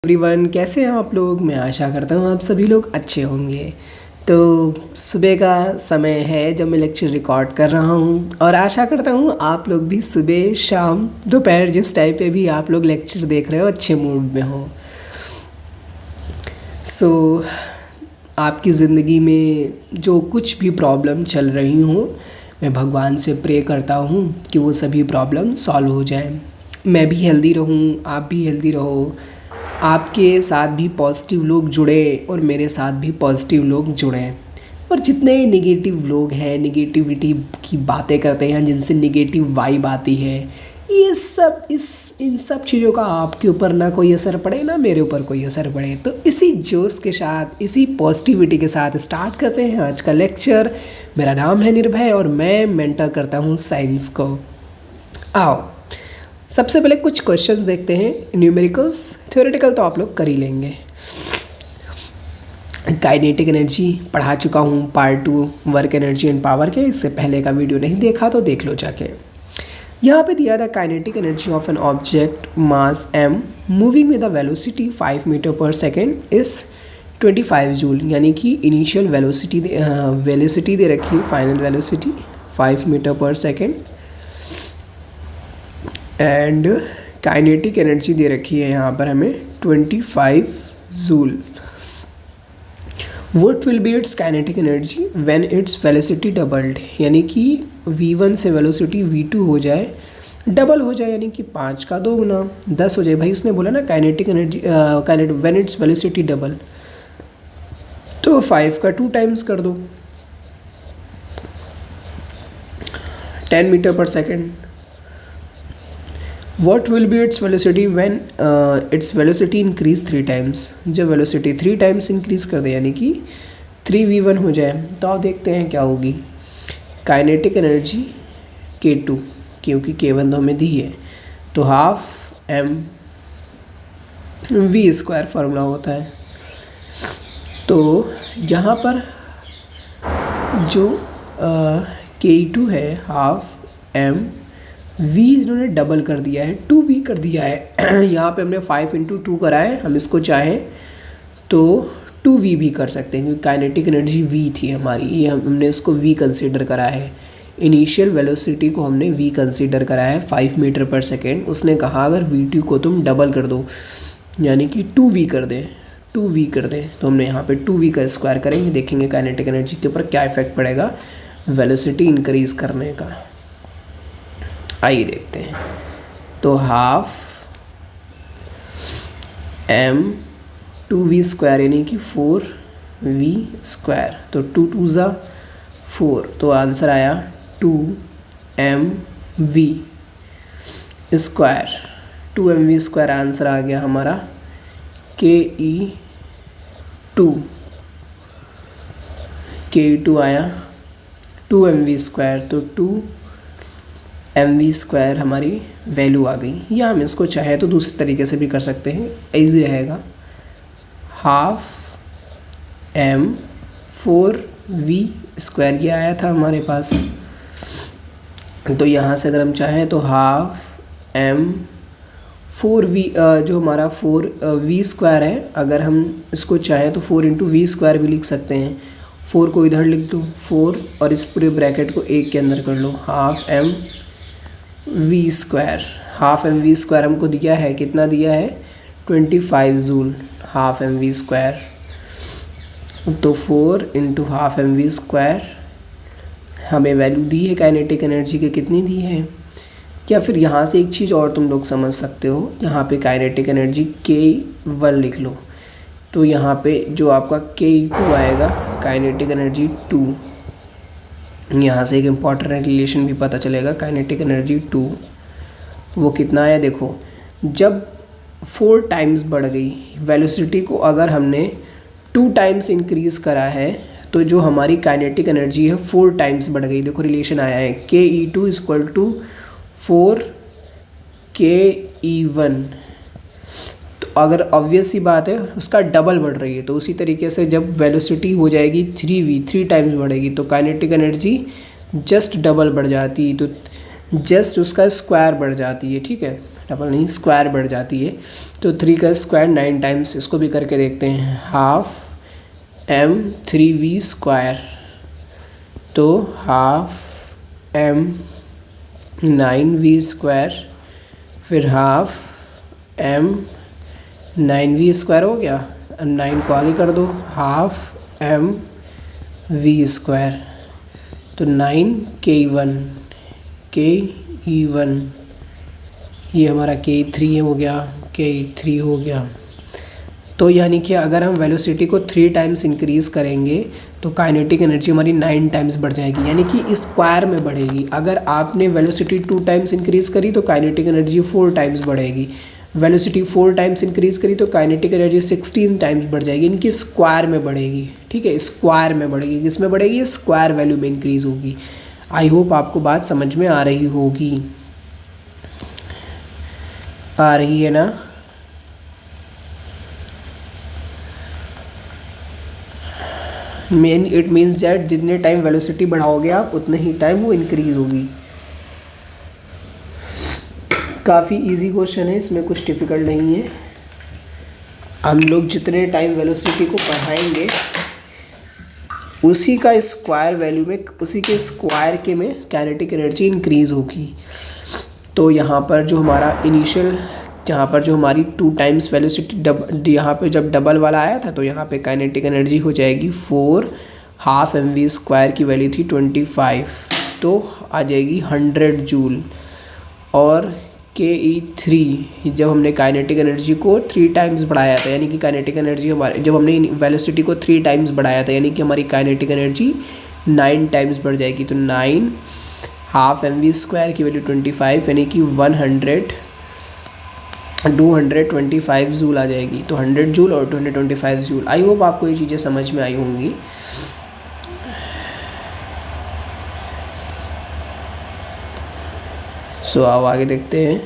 Everyone, कैसे हैं आप लोग। मैं आशा करता हूँ आप सभी लोग अच्छे होंगे। तो सुबह का समय है जब मैं लेक्चर रिकॉर्ड कर रहा हूँ और आशा करता हूँ आप लोग भी सुबह शाम दोपहर जिस टाइम पे भी आप लोग लेक्चर देख रहे हो अच्छे मूड में हो। आपकी ज़िंदगी में जो कुछ भी प्रॉब्लम चल रही हो, मैं भगवान से प्रे करता हूँ कि वो सभी प्रॉब्लम सॉल्व हो जाए। मैं भी हेल्दी रहूँ, आप भी हेल्दी रहो, आपके साथ भी पॉजिटिव लोग जुड़े और मेरे साथ भी पॉजिटिव लोग जुड़े। और जितने नेगेटिव लोग हैं, नेगेटिविटी की बातें करते हैं, जिनसे नेगेटिव वाइब आती है, ये सब इन सब चीज़ों का आपके ऊपर ना कोई असर पड़े ना मेरे ऊपर कोई असर पड़े। तो इसी जोश के साथ, इसी पॉजिटिविटी के साथ स्टार्ट करते हैं आज का लेक्चर। मेरा नाम है निर्भय और मैं मेंटर करता हूँ साइंस को। आओ सबसे पहले कुछ क्वेश्चंस देखते हैं, न्यूमेरिकल्स। थ्योरेटिकल तो आप लोग कर ही लेंगे। काइनेटिक एनर्जी पढ़ा चुका हूँ part 2 work energy and power के। इससे पहले का वीडियो नहीं देखा तो देख लो जाके। यहाँ पे दिया था kinetic energy of an object mass m moving with the velocity 5 metre per second is 25 joule. यानी कि इनिशियल वेलोसिटी दे रखी है, final velocity 5 metre per second and kinetic energy दे रखी है यहाँ पर हमें 25 joule. What will be its kinetic energy when its velocity doubled? यानी कि v1 से वेलोसिटी v2 हो जाए, डबल हो जाए, यानी कि 5 का 2 गुना 10 हो जाए। भाई उसने बोला ना kinetic energy when its velocity double, तो 5 का 2 टाइम्स कर दो, 10 metre per second. What will be its velocity when its velocity increase 3 times? जब वेलोसिटी 3 टाइम्स इंक्रीज कर दे यानी कि 3v1 हो जाए, तो आप देखते हैं क्या होगी। काइनेटिक एनर्जी k2, क्योंकि k1 तो हमें दी है, तो half m v square formula होता है। तो यहाँ पर जो k2 है हाफ m v इन्होंने डबल कर दिया है, 2v कर दिया है। यहाँ पे हमने 5 इंटू 2 करा है, हम इसको चाहें तो 2v भी कर सकते हैं क्योंकि काइनेटिक एनर्जी v थी हमारी, ये हमने इसको v कंसीडर करा है। इनिशियल वेलोसिटी को हमने v कंसीडर करा है 5 मीटर पर सेकेंड। उसने कहा अगर v2 को तुम डबल कर दो यानी कि 2v कर दें, 2v कर दें, तो हमने यहाँ पे 2v का स्क्वायर करेंगे। देखेंगे काइनेटिक एनर्जी के ऊपर क्या इफेक्ट पड़ेगा वेलोसिटी इंक्रीज करने का। आइए देखते हैं। तो हाफ m 2v स्क्वायर यानी कि 4v स्क्वायर, तो 2 2 ज़ा 4, तो आंसर आया 2mv square. 2mv square answer आ गया हमारा ke2 आया 2mv स्क्वायर, तो 2mv स्क्वायर हमारी वैल्यू आ गई। या हम इसको चाहे तो दूसरे तरीके से भी कर सकते हैं, ईजी रहेगा। हाफ m 4v स्क्वायर ये आया था हमारे पास, तो यहाँ से अगर हम चाहें तो हाफ m 4v जो हमारा 4v स्क्वायर है, अगर हम इसको चाहें तो 4 इंटू वी स्क्वायर भी लिख सकते हैं। 4 को इधर लिख दो 4 और इस पूरे ब्रैकेट को 1 के अंदर कर लो। Half m v square, half M V square हमको दिया है, कितना दिया है 25 joule half M V square. तो 4 into half M V square हमें वैल्यू दी है काइनेटिक एनर्जी के, कितनी दी है। या फिर यहाँ से एक चीज़ और तुम लोग समझ सकते हो, यहाँ पे काइनेटिक एनर्जी k1 लिख लो, तो यहाँ पे जो आपका k2 आएगा काइनेटिक एनर्जी 2। यहाँ से एक इम्पॉर्टेंट रिलेशन भी पता चलेगा, काइनेटिक एनर्जी 2 वो कितना आया। देखो जब 4 टाइम्स बढ़ गई वेलोसिटी को, अगर हमने 2 टाइम्स इंक्रीज़ करा है तो जो हमारी काइनेटिक एनर्जी है 4 टाइम्स बढ़ गई। देखो रिलेशन आया है ke2 इक्वल टू 4ke1, तो अगर ऑब्वियस सी बात है उसका डबल बढ़ रही है, तो उसी तरीके से जब वेलोसिटी हो जाएगी 3 टाइम्स बढ़ेगी तो काइनेटिक एनर्जी जस्ट डबल बढ़ जाती है, तो जस्ट उसका स्क्वायर बढ़ जाती है। ठीक है, डबल नहीं स्क्वायर बढ़ जाती है। तो 3 का स्क्वायर 9 टाइम्स, इसको भी करके देखते हैं। हाफ एम 3v स्क्वायर, तो हाफ एम 9v स्क्वायर, फिर हाफ एम 9v स्क्वायर हो गया, 9 को आगे कर दो, हाफ एम वी स्क्वायर, तो 9 के1 ये हमारा के3 हो गया, के3 हो गया। तो यानी कि अगर हम वेलोसिटी को 3 टाइम्स इंक्रीज़ करेंगे तो काइनेटिक एनर्जी हमारी 9 टाइम्स बढ़ जाएगी, यानी कि स्क्वायर में बढ़ेगी। अगर आपने वेलोसिटी 2 टाइम्स इंक्रीज़ करी तो काइनेटिक एनर्जी 4 टाइम्स बढ़ेगी। वेलोसिटी 4 टाइम्स इंक्रीज़ करी तो काइनेटिक एनर्जी 16 टाइम्स बढ़ जाएगी, इनकी स्क्वायर में बढ़ेगी। ठीक है, स्क्वायर में बढ़ेगी। किसमें बढ़ेगी? स्क्वायर वैल्यू में इंक्रीज़ होगी। आई होप आपको बात समझ में आ रही होगी। आ रही है ना? इट मीन्स दैट जितने टाइम वेलोसिटी बढ़ाओगे आप उतने ही टाइम वो इंक्रीज़ होगी। काफ़ी इजी क्वेश्चन है, इसमें कुछ डिफ़िकल्ट नहीं है। हम लोग जितने टाइम वेलोसिटी को बढ़ाएंगे उसी का स्क्वायर वैल्यू में, उसी के स्क्वायर के में काइनेटिक एनर्जी इंक्रीज़ होगी। तो यहाँ पर जो हमारा इनिशियल, जहाँ पर जो हमारी 2 टाइम्स वेलोसिटी यहाँ पे जब डबल वाला आया था तो यहाँ पे काइनेटिक एनर्जी हो जाएगी 4, हाफ एम वी स्क्वायर की वैल्यू थी 25, तो आ जाएगी 100 जूल। और के3 जब हमने काइनेटिक एनर्जी को 3 टाइम्स बढ़ाया था, यानी कि काइनेटिक एनर्जी हमारे, जब हमने वेलोसिटी को 3 टाइम्स बढ़ाया था यानी कि हमारी काइनेटिक एनर्जी 9 टाइम्स बढ़ जाएगी। तो 9 हाफ एम वी स्क्वायर की वैल्यू 25 यानी कि 225 जूल आ जाएगी। तो 100 जूल और 225 जूल। आई होप आपको ये चीज़ें समझ में आई होंगी। सो अब आगे देखते हैं।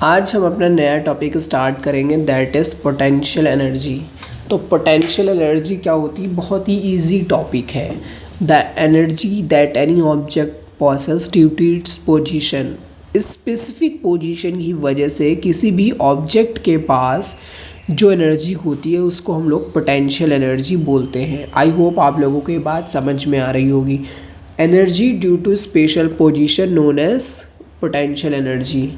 आज हम अपना नया टॉपिक स्टार्ट करेंगे, दैट इज़ पोटेंशियल एनर्जी। तो पोटेंशियल एनर्जी क्या होती है? बहुत ही इजी टॉपिक है। The energy that any object possess due to its position, specific position की वजह से किसी भी ऑब्जेक्ट के पास जो एनर्जी होती है उसको हम लोग पोटेंशियल एनर्जी बोलते हैं। आई होप आप लोगों को ये बात समझ में आ रही होगी। Energy due to special position known as potential energy.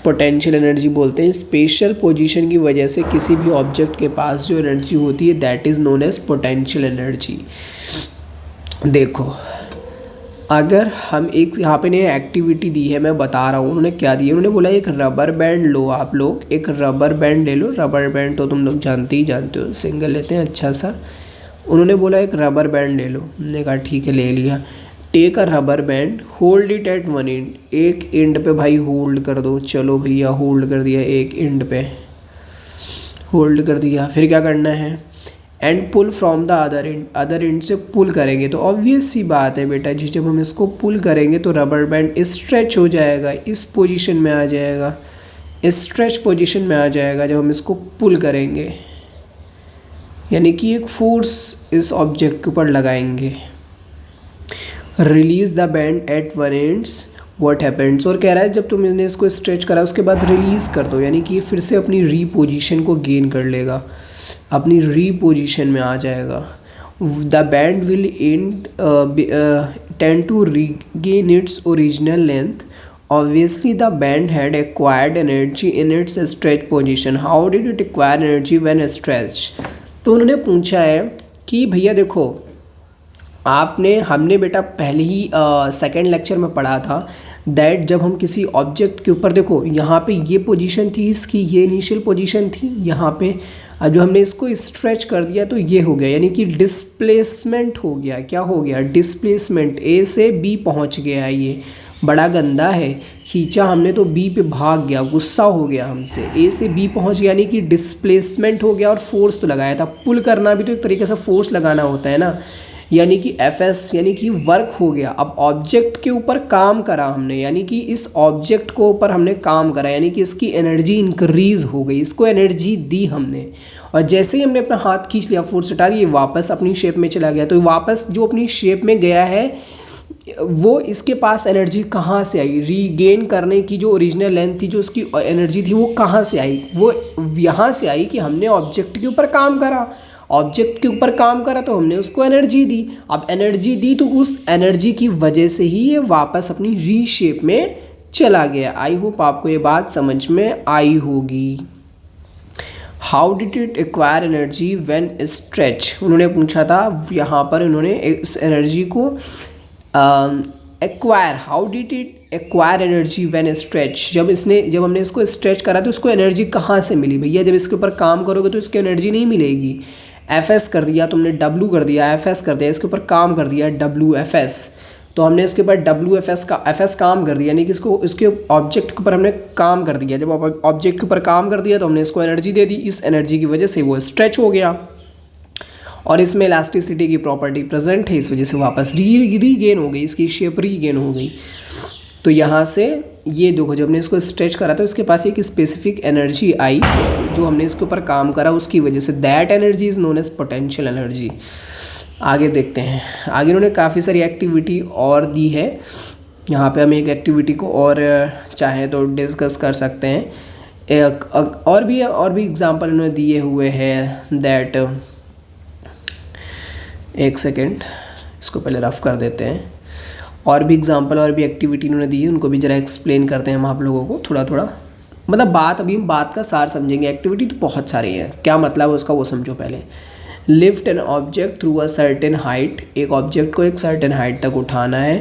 Potential energy बोलते हैं स्पेशल पोजीशन की वजह से किसी भी ऑब्जेक्ट के पास जो एनर्जी होती है that is known as potential energy. देखो, अगर हम एक यहाँ पे नई एक्टिविटी दी है, मैं बता रहा हूँ उन्होंने क्या दी है। उन्होंने बोला एक रबर बैंड लो, आप लोग एक रबर बैंड ले लो। रबर बैंड तो तुम लोग जानते हो, सिंगल लेते हैं अच्छा सा। उन्होंने बोला एक रबर बैंड ले लो, हमने कहा ठीक है ले लिया। Take a rubber band, hold it at one end, एक एंड पे भाई होल्ड कर दो। चलो भैया होल्ड कर दिया, एक एंड पे होल्ड कर दिया। फिर क्या करना है? And pull from the other end, other end से पुल करेंगे। तो ऑब्वियस सी बात है बेटा जी, जब हम इसको पुल करेंगे तो रबर बैंड स्ट्रेच हो जाएगा, इस पोजीशन में आ जाएगा, स्ट्रेच पोजीशन में आ जाएगा जब हम इसको पुल करेंगे। यानी कि एक फोर्स इस ऑब्जेक्ट के ऊपर लगाएंगे। Release the band at one ends, what happens. और कह रहा है जब तुमने इसको स्ट्रेच करा उसके बाद रिलीज़ कर दो, यानी कि फिर से अपनी रीपोजिशन को गेन कर लेगा, अपनी रीपोजिशन में आ जाएगा। The band will tend to regain its original length. Obviously the band had acquired energy in its stretch position. How did it acquire energy when stretch. तो उन्होंने पूछा है कि भैया देखो, हमने बेटा पहले ही सेकेंड लेक्चर में पढ़ा था दैट जब हम किसी ऑब्जेक्ट के ऊपर, देखो यहाँ पे ये पोजीशन थी इसकी, ये इनिशियल पोजीशन थी यहाँ पे, जो हमने इसको स्ट्रेच कर दिया तो ये हो गया, यानी कि डिस्प्लेसमेंट हो गया। क्या हो गया? डिस्प्लेसमेंट। ए से बी पहुँच गया। ये बड़ा गंदा है। खींचा हमने तो बी पे भाग गया, गुस्सा हो गया हमसे, ए से बी पहुंच गया, यानी कि डिस्प्लेसमेंट हो गया, और फोर्स तो लगाया था। पुल करना भी तो एक तरीके से फोर्स लगाना होता है ना, यानी कि एफ एस, यानी कि वर्क हो गया। अब ऑब्जेक्ट के ऊपर काम करा हमने, यानी कि इस ऑब्जेक्ट को ऊपर हमने काम करा, यानी कि इसकी एनर्जी इंक्रीज हो गई, इसको एनर्जी दी हमने। और जैसे ही हमने अपना हाथ खींच लिया, फोर्स हटा, ये वापस अपनी शेप में चला गया। तो वापस जो अपनी शेप में गया है, वो इसके पास एनर्जी कहाँ से आई, रीगेन करने की जो ओरिजिनल लेंथ थी, जो उसकी एनर्जी थी, वो कहाँ से आई, वो यहाँ से आई कि हमने ऑब्जेक्ट के ऊपर काम करा। ऑब्जेक्ट के ऊपर काम करा तो हमने उसको एनर्जी दी। अब एनर्जी दी तो उस एनर्जी की वजह से ही ये वापस अपनी री शेप में चला गया। आई होप आपको ये बात समझ में आई होगी। How did it acquire energy when stretch, उन्होंने पूछा था यहाँ पर, उन्होंने इस एनर्जी को acquire, how did it acquire energy when stretch, जब हमने इसको स्ट्रेच करा तो उसको एनर्जी कहाँ से मिली। भैया जब इसके ऊपर काम करोगे तो इसकी एनर्जी नहीं मिलेगी। एफ एस कर दिया तुमने, डब्लू कर दिया, एफ एस कर दिया, इसके ऊपर काम कर दिया डब्लू एफ एस, तो हमने इसके ऊपर डब्लू एफ एस काम कर दिया, यानी कि इसके ऑब्जेक्ट के ऊपर हमने काम कर दिया। जब ऑब्जेक्ट के ऊपर काम कर दिया तो हमने इसको एनर्जी दे दी, इस एनर्जी की वजह से वो स्ट्रेच हो गया, और इसमें इलास्टिसिटी की प्रॉपर्टी प्रेजेंट है, इस वजह से वापस रीगेन हो गई, इसकी शेप रीगेन हो गई। तो यहाँ से ये देखो, जब हमने इसको स्ट्रेच करा तो इसके पास एक स्पेसिफिक एनर्जी आई, जो हमने इसके ऊपर काम करा उसकी वजह से, that energy is known as potential energy. आगे देखते हैं, आगे उन्होंने काफ़ी सारी एक्टिविटी और दी है। यहाँ पे हम एक एक्टिविटी को और चाहे तो डिस्कस कर सकते हैं। और भी एग्जांपल उन्होंने दिए हुए हैं, दैट, एक सेकेंड, इसको पहले रफ कर देते हैं। और भी एग्जांपल और भी एक्टिविटी उन्होंने दी है, उनको भी ज़रा एक्सप्लेन करते हैं हम आप लोगों को थोड़ा थोड़ा, मतलब अभी हम बात का सार समझेंगे। एक्टिविटी तो बहुत सारी है, क्या मतलब है उसका वो समझो पहले। Lift an object through a certain height, एक ऑब्जेक्ट को एक सर्टेन हाइट तक उठाना है।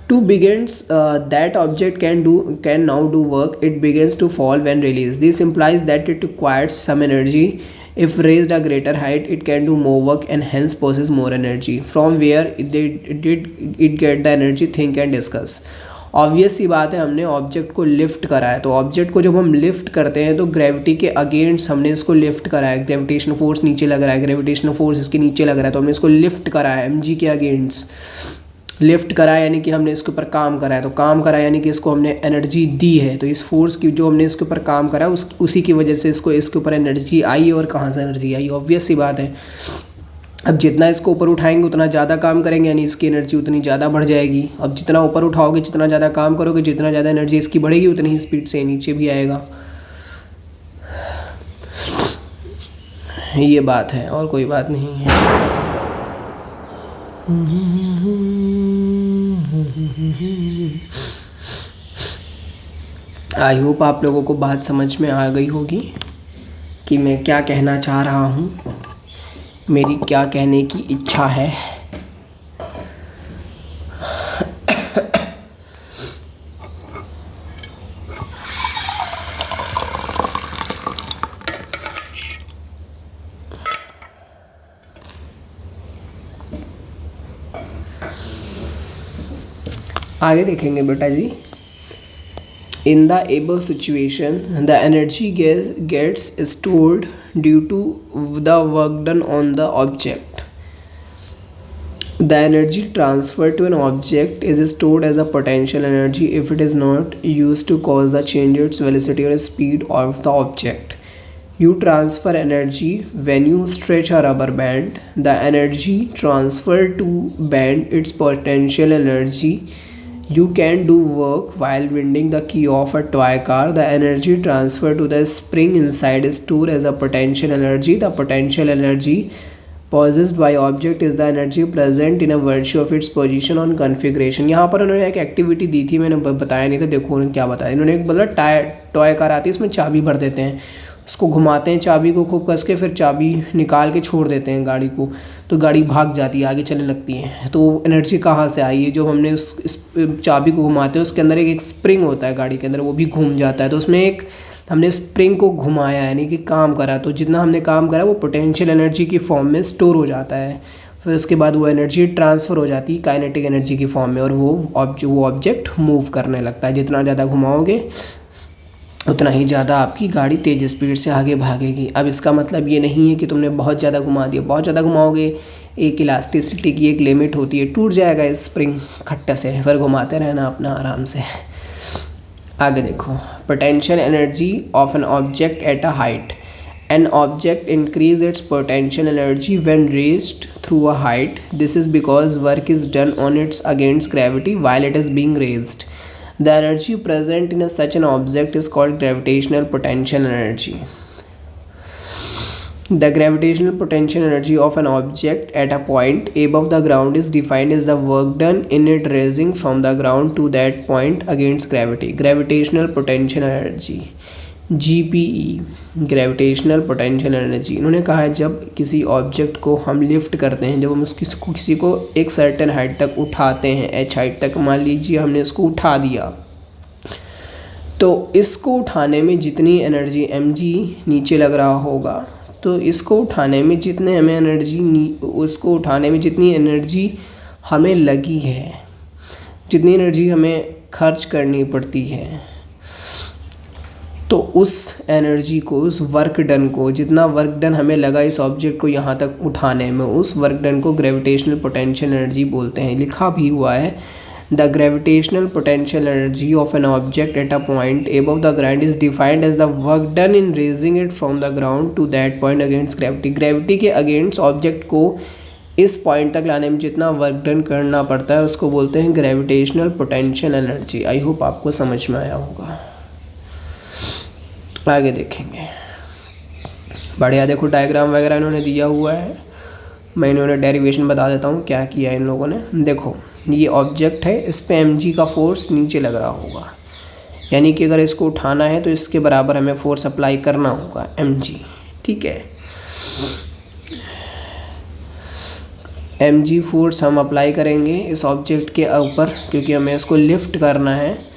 To begins that object can now do work, it begins to fall when release, this implies that it requires some energy, if raised a greater height it can do more work and hence possess more energy, from where it get the energy, think and discuss। Obvious सी बात है, हमने object को lift करा है, तो object को जब हम लिफ्ट करते हैं तो ग्रेविटी के अगेंस्ट हमने इसको लिफ्ट करा है, ग्रेविटेशनल फोर्स नीचे लग रहा है, ग्रेविटेशनल फोर्स इसके नीचे लग रहा है, तो हमने इसको लिफ्ट करा है, mg के अगेंस्ट लिफ्ट करा है, यानी कि हमने इसके ऊपर काम करा है। तो काम करा है यानी कि इसको हमने एनर्जी दी है, तो इस फोर्स की जो हमने इसके ऊपर काम करा उसी की वजह से इसके ऊपर एनर्जी आई। और कहाँ से एनर्जी आई, ऑब्वियस सी बात है। अब जितना इसको ऊपर उठाएंगे उतना ज़्यादा काम करेंगे, यानी इसकी एनर्जी उतनी ज़्यादा बढ़ जाएगी। अब जितना ऊपर उठाओगे, जितना ज़्यादा काम करोगे, जितना ज़्यादा एनर्जी इसकी बढ़ेगी, उतनी ही स्पीड से नीचे भी आएगा। ये बात है, और कोई बात नहीं है। आई होप आप लोगों को बात समझ में आ गई होगी कि मैं क्या कहना चाह रहा हूँ, मेरी क्या कहने की इच्छा है। आगे देखेंगे बेटा जी। In the above situation, the energy gets stored due to the work done on the object. The energy transferred to an object is stored as a potential energy if it is not used to cause the change in its velocity or speed of the object. You transfer energy when you stretch a rubber band. The energy transferred to band its potential energy. You can do work while winding the key of a toy car. The energy transferred to the spring inside is stored as a potential energy. The potential energy possessed by object is the energy present in a virtue of its position on configuration। यहाँ पर उन्होंने एक activity दी थी, मैंने बताया नहीं था, देखो उन्होंने क्या बताया। इन्होंने एक मतलब टॉय कार आती है, उसमें चाबी भर देते हैं, उसको घुमाते हैं चाबी को खूब कस के, फिर चाबी निकाल के छोड़ देते हैं गाड़ी को, तो गाड़ी भाग जाती है, आगे चलने लगती है। तो एनर्जी कहाँ से आई है, जो हमने उस चाबी को घुमाते हैं उसके अंदर एक स्प्रिंग होता है गाड़ी के अंदर, वो भी घूम जाता है, तो उसमें एक हमने स्प्रिंग को घुमाया यानी कि काम करा, तो जितना हमने काम करा वो पोटेंशियल एनर्जी की फॉर्म में स्टोर हो जाता है। फिर उसके बाद वो एनर्जी ट्रांसफ़र हो जाती है काइनेटिक एनर्जी की फॉर्म में, और वो ऑब्जेक्ट मूव करने लगता है। जितना ज़्यादा घुमाओगे उतना ही ज़्यादा आपकी गाड़ी तेज़ स्पीड से आगे भागेगी। अब इसका मतलब ये नहीं है कि तुमने बहुत ज़्यादा घुमा दिया, बहुत ज़्यादा घुमाओगे एक इलास्टिसिटी की एक लिमिट होती है, टूट जाएगा स्प्रिंग खट्टे से, फिर घुमाते रहना अपना आराम से। आगे देखो, potential energy of an object at a height. An object increase its potential energy when raised through a height. This is because work is done on it against gravity while it is being raised. The energy present in such an object is called gravitational potential energy. The gravitational potential energy of an object at a point above the ground is defined as the work done in it raising from the ground to that point against gravity. Gravitational potential energy, GPE, gravitational potential energy. इन्होंने कहा है जब किसी object को हम lift करते हैं, जब हम किसी को एक सर्टेन हाइट तक उठाते हैं, h हाइट तक, मान लीजिए हमने इसको उठा दिया, तो इसको उठाने में जितनी एनर्जी mg नीचे लग रहा होगा, तो इसको उठाने में जितने हमें उसको उठाने में जितनी एनर्जी हमें लगी है, जितनी एनर्जी हमें खर्च करनी पड़ती है, तो उस एनर्जी को, उस वर्क डन को, जितना वर्क डन हमें लगा इस ऑब्जेक्ट को यहाँ तक उठाने में, उस वर्क डन को ग्रेविटेशनल पोटेंशियल एनर्जी बोलते हैं। लिखा भी हुआ है, the gravitational potential energy of an object at a point above the ground is defined as the work done in raising it from the ground to that point against gravity. Gravity के against object को इस point तक लाने में जितना work done करना पड़ता है उसको बोलते हैं gravitational potential energy. I hope आपको समझ में आया होगा। आगे देखेंगे, बढ़िया। देखो डायग्राम वगैरह इन्होंने दिया हुआ है, मैं इन्होंने डेरिवेशन बता देता हूँ क्या किया है इन लोगों ने। देखो ये ऑब्जेक्ट है, इस पे mg का फोर्स नीचे लग रहा होगा, यानी कि अगर इसको उठाना है तो इसके बराबर हमें फोर्स अप्लाई करना होगा mg, ठीक है। mg फोर्स हम अप्लाई करेंगे इस ऑब्जेक्ट के ऊपर, क्योंकि हमें इसको लिफ्ट करना है।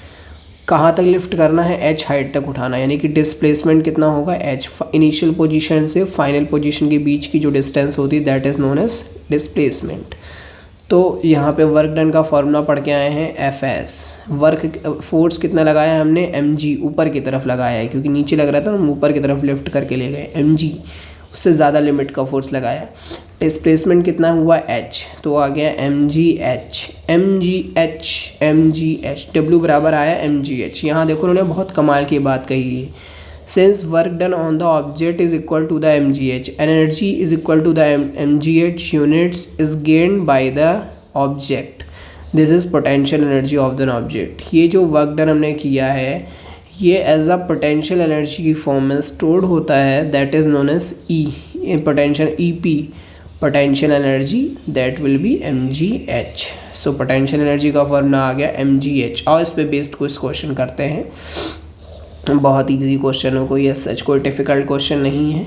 कहाँ तक लिफ्ट करना है? h हाइट तक उठाना है, यानी कि डिस्प्लेसमेंट कितना होगा h, इनिशियल पोजीशन से फाइनल पोजीशन के बीच की जो डिस्टेंस होती है that is known as displacement. तो यहाँ पे वर्क डन का फॉर्मूला पढ़ के आए हैं Fs। वर्क फोर्स कितना लगाया है हमने? mg, ऊपर की तरफ लगाया है, क्योंकि नीचे लग रहा था, हम ऊपर की तरफ लिफ्ट करके ले गए, mg उससे ज़्यादा लिमिट का फोर्स लगाया। डिस्प्लेसमेंट कितना हुआ? h, तो आ गया mgh, w बराबर आया mgh। यहाँ देखो उन्होंने बहुत कमाल की बात कही है, since work done on the object is equal to the mgh, energy is equal to the mgh units is gained by the object, this is potential energy of the object. ये जो वर्क डन हमने किया है ये as a potential energy की form में stored होता है, that is known as E, potential EP, potential energy that will be mgh। So potential energy का फॉर्मूला आ गया mgh। और इस पे बेस्ड कुछ क्वेश्चन करते हैं, बहुत इजी क्वेश्चन है, कोई सच कोई डिफ़िकल्ट क्वेश्चन नहीं है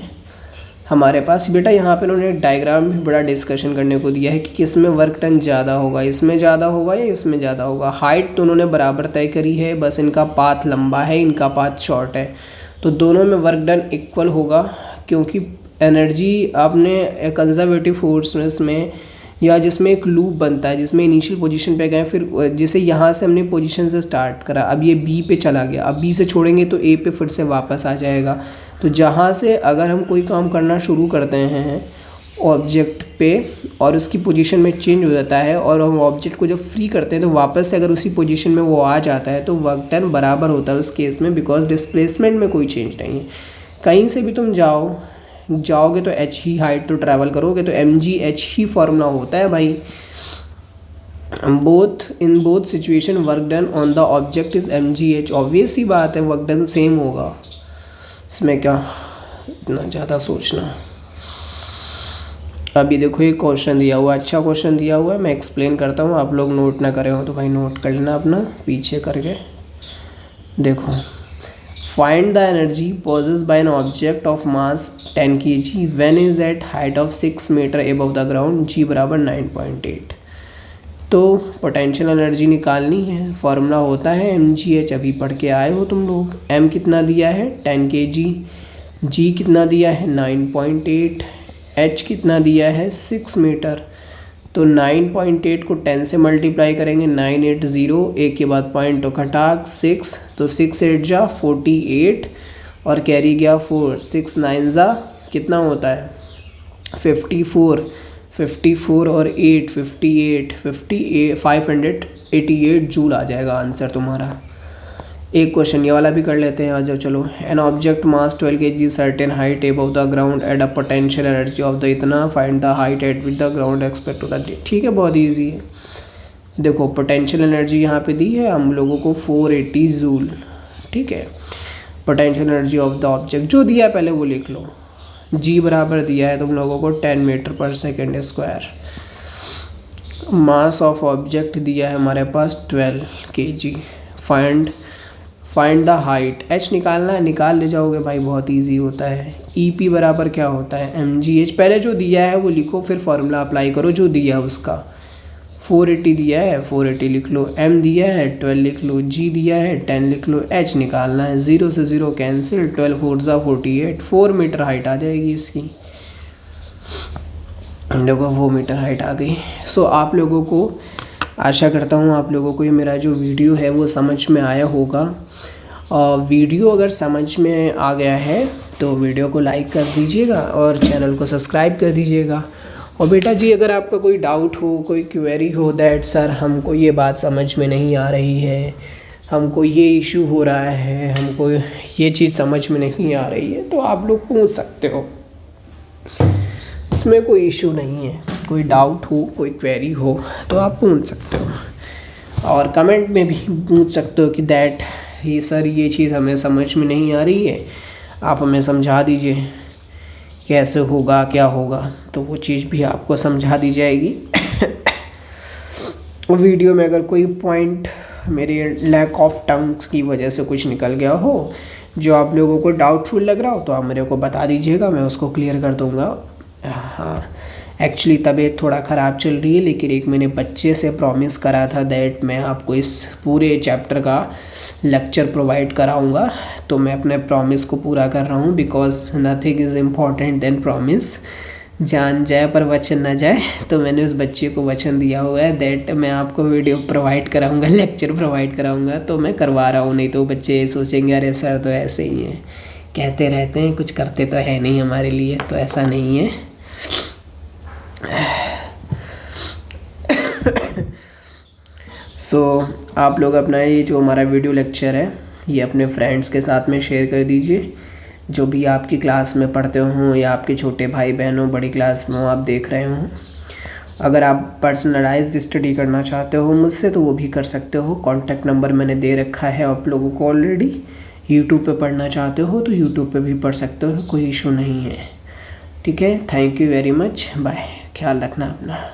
हमारे पास। बेटा यहाँ पे उन्होंने डायग्राम भी बड़ा डिस्कशन करने को दिया है कि किस में वर्क डन ज़्यादा होगा, इसमें ज़्यादा होगा या इसमें ज़्यादा होगा। हाइट तो उन्होंने बराबर तय करी है, बस इनका पाथ लंबा है, इनका पाथ शॉर्ट है, तो दोनों में वर्क डन इक्वल होगा, क्योंकि एनर्जी आपने कंजर्वेटिव फोर्स में या जिसमें एक लूप बनता है, जिसमें इनिशियल पोजीशन पे गए, फिर जैसे यहाँ से हमने पोजीशन से स्टार्ट करा, अब ये बी पे चला गया, अब बी से छोड़ेंगे तो ए पे फिर से वापस आ जाएगा। तो जहाँ से अगर हम कोई काम करना शुरू करते हैं ऑब्जेक्ट पे और उसकी पोजीशन में चेंज हो जाता है, और हम ऑब्जेक्ट को जब फ्री करते हैं तो वापस से अगर उसी पोजीशन में वो आ जाता है तो वर्क डन बराबर होता है उस केस में, बिकॉज डिस्प्लेसमेंट में कोई चेंज नहीं है। कहीं से भी तुम जाओगे तो h ही हाइट तो ट्रैवल करोगे, तो mgh ही फॉर्मूला होता है भाई। In both situation work done on the object is mgh। Obvious ही बात है, वर्क डन सेम होगा, इसमें क्या इतना ज़्यादा सोचना। अभी देखो ये क्वेश्चन दिया हुआ है, अच्छा क्वेश्चन दिया हुआ है, मैं एक्सप्लेन करता हूँ, आप लोग नोट ना करे हो तो भाई नोट कर लेना अपना पीछे करके। देखो, find the energy possessed by an object of mass 10 kg when is at height of 6 meter above the ground, g बराबर 9.8। तो पोटेंशियल एनर्जी निकालनी है, फॉर्मूला होता है mgh, अभी पढ़ के आए हो तुम लोग। m कितना दिया है 10 kg, g कितना दिया है 9.8, h कितना दिया है 6 मीटर, तो 9.8 को 10 से मल्टीप्लाई करेंगे, 980, एक के बाद पॉइंट तो घटाक 6, तो 6 8 जा 48 और कैरी गया 4, 6 9 जा कितना होता है 54, 54 और 8 58, 588 जूल आ जाएगा आंसर तुम्हारा। एक क्वेश्चन ये वाला भी कर लेते हैं आ जाओ चलो। An object mass 12 kg certain height above the ground at a potential energy of the इतना, find the height at with the ground expect to the, ठीक है बहुत इजी है। देखो पोटेंशियल एनर्जी यहाँ पे दी है हम लोगों को 480 जूल, ठीक है। Potential energy of the object जो दिया है पहले वो लिख लो, जी बराबर दिया है तुम लोगों को 10 metre per second square. Mass of object दिया है हमारे पास 12 kg। Find the height, H निकालना है, निकाल ले जाओगे भाई बहुत इजी होता है। ई पी बराबर क्या होता है mgh, पहले जो दिया है वो लिखो फिर फॉर्मूला अप्लाई करो जो दिया है उसका। 480 दिया है 480 लिख लो, m दिया है 12 लिख लो, g दिया है 10 लिख लो, h निकालना है, 0 से 0 कैंसिल, 12 4 जा 48, 4 मीटर हाइट आ जाएगी इसकी। देखो 4 मीटर हाइट आ गई। सो आप लोगों को आशा करता हूँ आप लोगों को ये मेरा जो वीडियो है वो समझ में आया होगा। वीडियो अगर समझ में आ गया है तो वीडियो को लाइक कर दीजिएगा और चैनल को सब्सक्राइब कर दीजिएगा। और बेटा जी अगर आपका कोई डाउट हो, कोई क्वेरी हो दैट सर हमको ये बात समझ में नहीं आ रही है, हमको ये इशू हो रहा है, हमको ये चीज़ समझ में नहीं आ रही है, तो आप लोग पूछ सकते हो, इसमें कोई इशू नहीं है। कोई डाउट हो, कोई क्वेरी हो तो आप पूछ सकते हो और कमेंट में भी पूछ सकते हो कि दैट ये सर ये चीज़ हमें समझ में नहीं आ रही है, आप हमें समझा दीजिए कैसे होगा क्या होगा, तो वो चीज़ भी आपको समझा दी जाएगी। वीडियो में अगर कोई पॉइंट मेरे लैक ऑफ टंग्स की वजह से कुछ निकल गया हो जो आप लोगों को डाउटफुल लग रहा हो तो आप मेरे को बता दीजिएगा, मैं उसको क्लियर कर दूँगा। हाँ एक्चुअली तबीयत थोड़ा ख़राब चल रही है, लेकिन एक मैंने बच्चे से प्रॉमिस करा था दैट मैं आपको इस पूरे चैप्टर का लेक्चर प्रोवाइड कराऊंगा, तो मैं अपने प्रॉमिस को पूरा कर रहा हूँ। Because nothing is important than promise, जान जाए पर वचन ना जाए। तो मैंने उस बच्चे को वचन दिया हुआ है दैट मैं आपको वीडियो प्रोवाइड कराऊंगा, लेक्चर प्रोवाइड कराऊंगा, तो मैं करवा रहा हूँ। नहीं तो बच्चे सोचेंगे अरे सर तो ऐसे ही हैं, कहते रहते हैं कुछ करते तो है नहीं हमारे लिए, तो ऐसा नहीं है। आप लोग अपना ये जो हमारा वीडियो लेक्चर है ये अपने फ्रेंड्स के साथ में शेयर कर दीजिए, जो भी आपकी क्लास में पढ़ते हों या आपके छोटे भाई बहनों बड़ी क्लास में हो आप देख रहे हों। अगर आप पर्सनलाइज्ड स्टडी करना चाहते हो मुझसे तो वो भी कर सकते हो, कॉन्टैक्ट नंबर मैंने दे रखा है आप लोगों को ऑलरेडी। यूट्यूब पे पढ़ना चाहते हो तो यूट्यूब पे भी पढ़ सकते हो, कोई इशू नहीं है, ठीक है। Thank you very much, bye, ख्याल रखना अपना।